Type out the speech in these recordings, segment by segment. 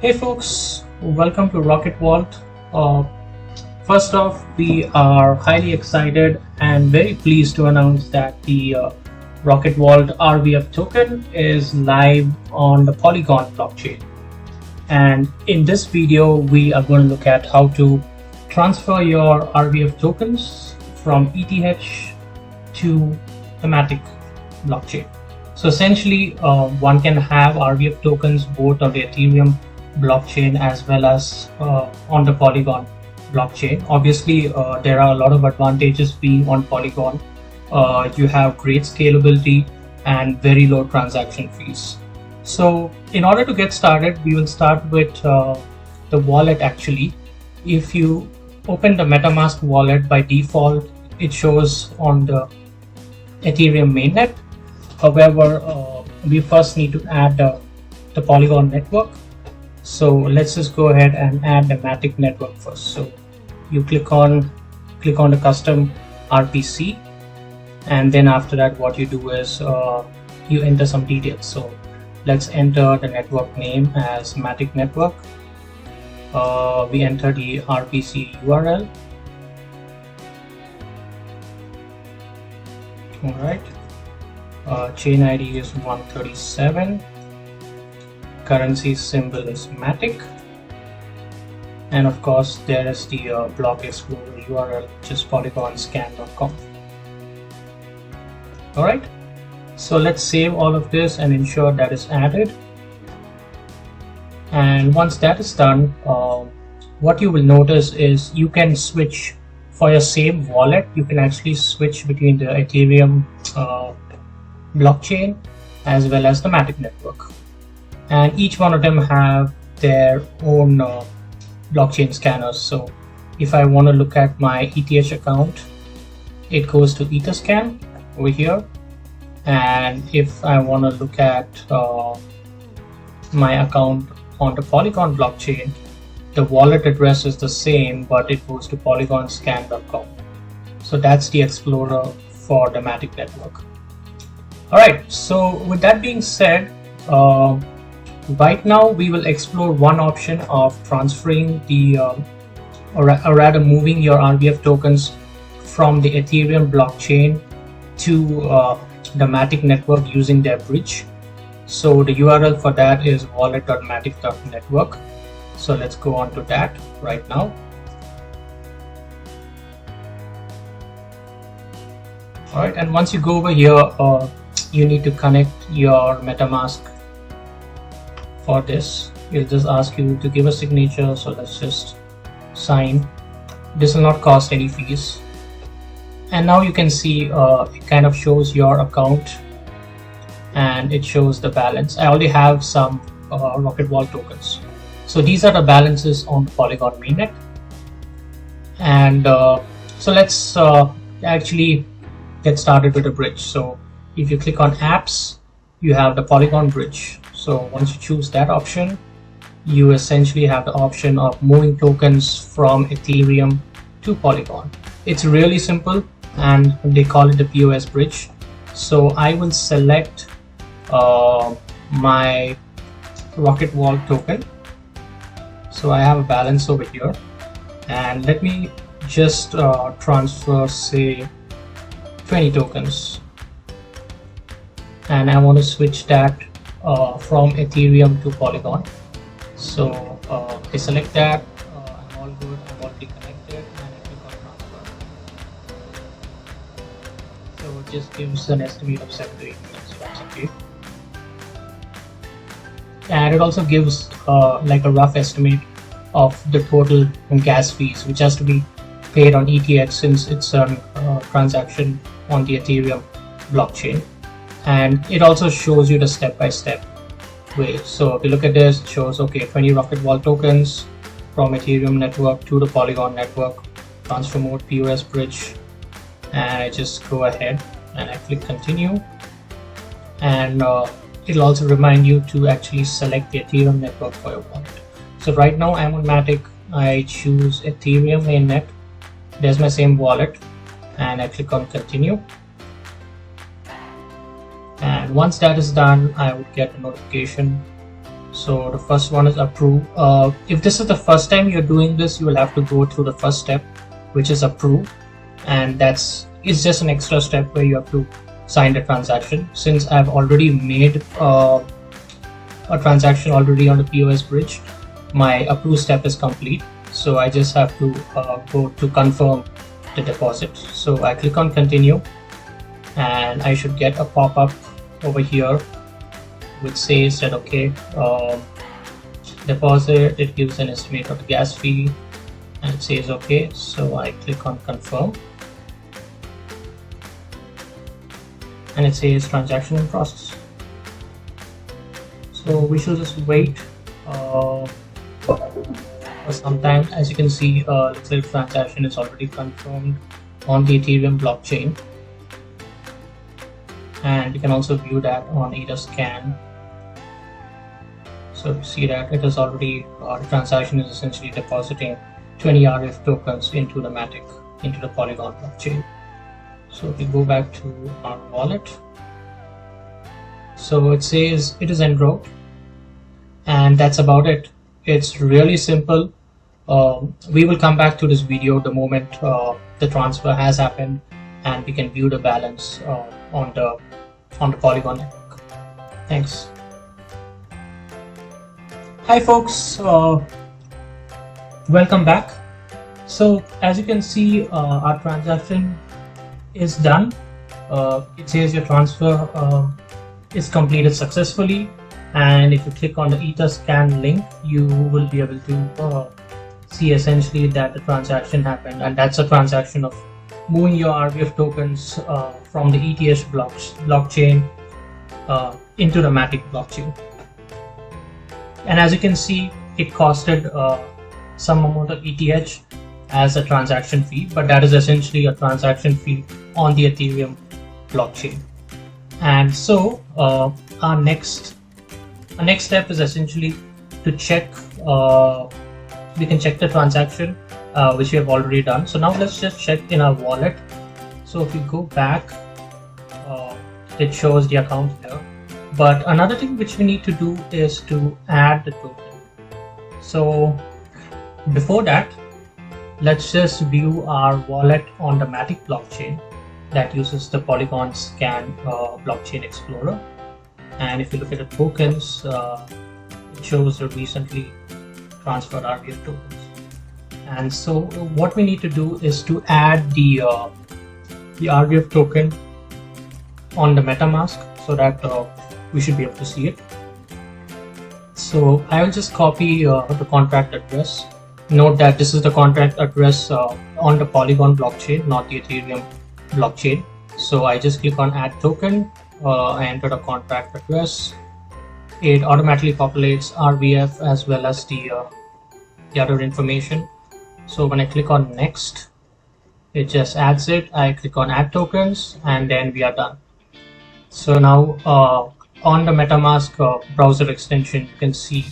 Hey folks, welcome to Rocket Vault. First off, we are highly excited and very pleased to announce that the Rocket Vault RVF token is live on the Polygon blockchain. And in this video, we are going to look at how to transfer your RVF tokens from ETH to the Matic blockchain. So essentially, one can have RVF tokens both on the Ethereum blockchain as well as on the Polygon blockchain. Obviously, there are a lot of advantages being on Polygon. You have great scalability and very low transaction fees. So in order to get started, we will start with the wallet. Actually, if you open the MetaMask wallet, by default it shows on the Ethereum mainnet. However, we first need to add the Polygon network. So let's just go ahead and add the Matic network first. So you click on the custom RPC, and then after that what you do is you enter some details. So let's enter the network name as Matic network. We enter the RPC URL. All right. Chain ID is 137. Currency symbol is Matic, and of course there is the block explorer URL, which is polygonscan.com. All right, so let's save all of this and ensure that is added. And once that is done, what you will notice is you can switch for your same wallet. You can actually switch between the Ethereum blockchain as well as the Matic network, and each one of them have their own blockchain scanners. So if I want to look at my ETH account, it goes to Etherscan over here, and if I want to look at my account on the Polygon blockchain, the wallet address is the same, but it goes to polygonscan.com. So that's the explorer for the Matic network. Alright, so with that being said, right now we will explore one option of transferring the or rather moving your RVF tokens from the Ethereum blockchain to the Matic network using their bridge. So the URL for that is wallet.matic.network. So let's go on to that right now. Alright, and once you go over here, you need to connect your MetaMask. For this, it'll just ask you to give a signature, so let's just sign. This will not cost any fees. And now you can see it kind of shows your account and it shows the balance. I already have some Rocket Vault tokens. So these are the balances on the Polygon mainnet. And so let's actually get started with the bridge. So if you click on apps, you have the Polygon bridge. So once you choose that option, you essentially have the option of moving tokens from Ethereum to Polygon. It's really simple, and they call it the POS bridge. So I will select my Rocket Vault token. So I have a balance over here, and let me just transfer, say, 20 tokens. And I want to switch that from Ethereum to Polygon. So I select that, I'm all good, I'm already connected, and I click on transfer. So it just gives an estimate of 7 to 8 minutes, that's okay. And it also gives like a rough estimate of the total gas fees, which has to be paid on ETH since it's a transaction on the Ethereum blockchain. And it also shows you the step-by-step way. So if you look at this, it shows, okay, 20 Rocket Vault tokens from Ethereum network to the Polygon network, transfer mode, POS bridge, and I just go ahead and I click continue. And it'll also remind you to actually select the Ethereum network for your wallet. So right now I'm on Matic, I choose Ethereum mainnet, there's my same wallet, and I click on continue. And once that is done, I would get a notification So the first one is approve. If this is the first time you're doing this, you will have to go through the first step, which is approve, and it's just an extra step where you have to sign the transaction. Since I've already made a transaction already on the POS bridge, my approve step is complete. So I just have to go to confirm the deposit. So I click on continue, and I should get a pop-up over here which says that okay, deposit, it gives an estimate of the gas fee, and it says okay. So I click on confirm, and it says transaction in process. So we should just wait for some time. As you can see, the transaction is already confirmed on the Ethereum blockchain, and you can also view that on Etherscan. So you see that it is already the transaction is essentially depositing 20 RVF tokens into the Matic, into the Polygon blockchain. So if we go back to our wallet, so it says it is en route, and that's about it. It's really simple. We will come back to this video the moment the transfer has happened, and we can view the balance on the Polygon network. Thanks. Hi folks, welcome back. So as you can see, our transaction is done. It says your transfer is completed successfully, and if you click on the Etherscan link, you will be able to see essentially that the transaction happened, and that's a transaction of moving your RVF tokens from the ETH blockchain into the Matic blockchain. And as you can see, it costed some amount of ETH as a transaction fee, but that is essentially a transaction fee on the Ethereum blockchain. And so our next step is essentially to check. We can check the transaction, which we have already done. So now let's just check in our wallet. So if you go back, it shows the account here. But another thing which we need to do is to add the token. So before that, let's just view our wallet on the Matic blockchain that uses the Polygon scan blockchain explorer. And if you look at the tokens, it shows the recently transferred RVF tokens. And so what we need to do is to add the RVF token on the MetaMask so that we should be able to see it. So I will just copy the contract address. Note that this is the contract address on the Polygon blockchain, not the Ethereum blockchain. So I just click on add token, I enter the contract address. It automatically populates RVF as well as the other information. So when I click on next, it just adds it. I click on add tokens, and then we are done. So now on the MetaMask browser extension, you can see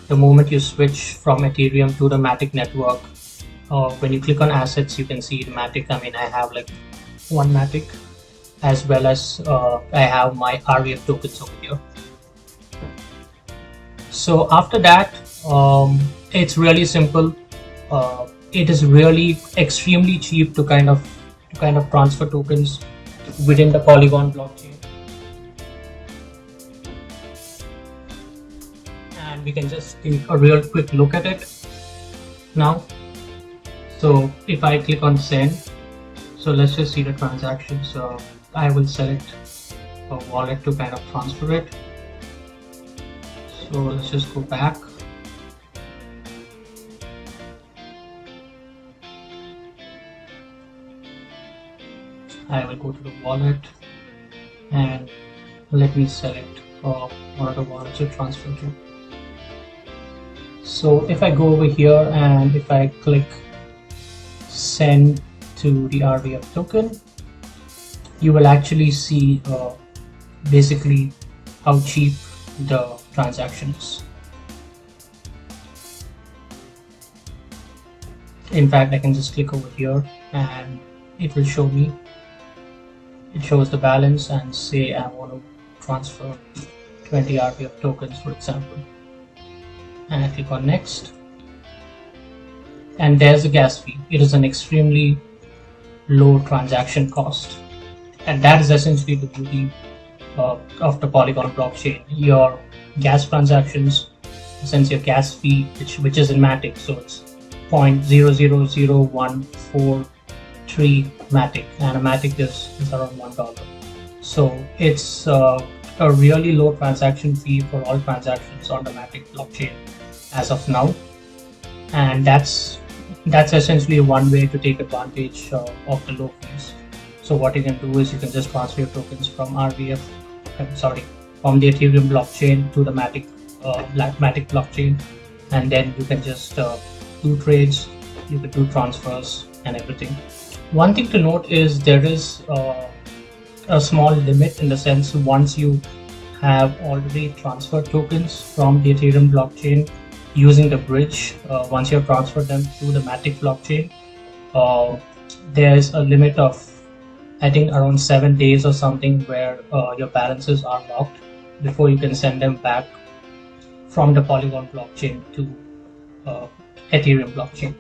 the moment you switch from Ethereum to the Matic network, when you click on assets, you can see the Matic. I mean, I have like one Matic, as well as I have my RVF tokens over here. So after that, it's really simple. It is really extremely cheap to kind of transfer tokens within the Polygon blockchain. And we can just take a real quick look at it now. So if I click on send, so let's just see the transaction. So I will select a wallet to kind of transfer it. So let's just go back. I will go to the wallet and let me select one of the wallets to transfer to. So if I go over here and if I click send to the RVF token, you will actually see basically how cheap the transaction is. In fact, I can just click over here and it will show me. It shows the balance and say I want to transfer 20 RVF tokens, for example. and I click on next, and there's the gas fee. It is an extremely low transaction cost, and that is essentially the beauty of the Polygon blockchain. Your gas transactions, since your gas fee, which is in Matic, so it's 0.000143 Matic, and a Matic is around $1. So it's a really low transaction fee for all transactions on the Matic blockchain as of now, and that's essentially one way to take advantage of the low fees. So what you can do is you can just transfer your tokens from from the Ethereum blockchain to the Matic blockchain, and then you can just do trades, you can do transfers and everything. One thing to note is there is a small limit, in the sense once you have already transferred tokens from the Ethereum blockchain using the bridge, once you have transferred them to the Matic blockchain, there's a limit of, I think, around 7 days or something, where your balances are locked before you can send them back from the Polygon blockchain to Ethereum blockchain.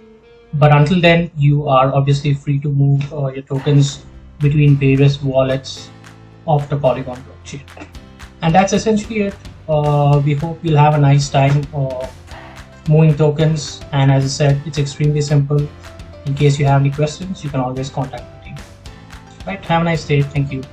But until then, you are obviously free to move your tokens between various wallets of the Polygon blockchain. And that's essentially it. We hope you'll have a nice time moving tokens, and as I said, it's extremely simple. In case you have any questions, you can always contact the team. Right, have a nice day. Thank you.